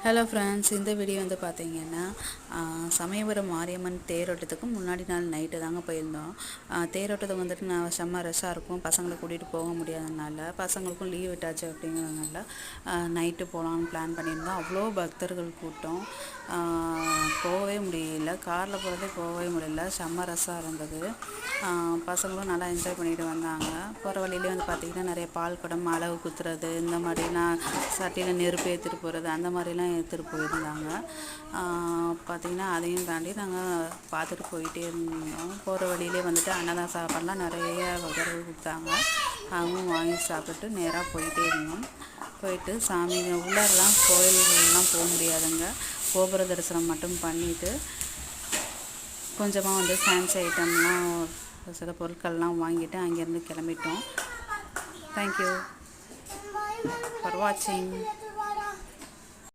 Hello friends, இந்த video வந்து பார்த்தீங்கன்னா சமயபுரம் மாரியம்மன் தேரோட்டத்துக்கு முன்னாடி நாள் நைட்டு தாங்க போயிருந்தோம். தேரோட்டத்துக்கு வந்துட்டு நான் செம்ம ரஷ்ஷாக இருக்கும், பசங்களை கூட்டிகிட்டு போக முடியாதனால, பசங்களுக்கும் லீவ் விட்டாச்சு அப்படிங்கிறதுனால நைட்டு போகலான்னு பிளான் பண்ணியிருந்தோம். அவ்வளோ பக்தர்கள் கூட்டம், போகவே முடியல, காரில் போகவே முடியல, செம்ம ரஷ்ஷாக இருந்தது. பசங்களும் நல்லா என்ஜாய் பண்ணிட்டு வந்தாங்க. போகிற வழியிலே வந்து பார்த்திங்கன்னா நிறைய பால் குடம், அலகு குத்துறது, இந்த மாதிரிலாம் சட்டியில் நெருப்பு ஏற்றிட்டு போகிறது, அந்த மாதிரிலாம் எடுத்துகிட்டு போயிருந்தாங்க. பார்த்திங்கன்னா அதையும் தாண்டி நாங்கள் பார்த்துட்டு போயிட்டே இருந்தோம். போகிற வழியிலே வந்துட்டு அன்னதான சாப்பாடெலாம் நிறைய பக்தர்கள் கொடுத்தாங்க. அவங்க வாங்கி சாப்பிட்டு நேராக போயிட்டே இருந்தோம். போயிட்டு சாமி உள்ளாரெலாம் கோயில்கள்லாம் போக முடியாதுங்க, கோபுர தரிசனம் மட்டும் பண்ணிவிட்டு கொஞ்சமாக வந்து ஃபேன்சி ஐட்டம்லாம் சில பொருட்கள்லாம் வாங்கிட்டு அங்கேருந்து கிளம்பிட்டோம். தேங்க்யூ ஃபார் வாட்சிங்.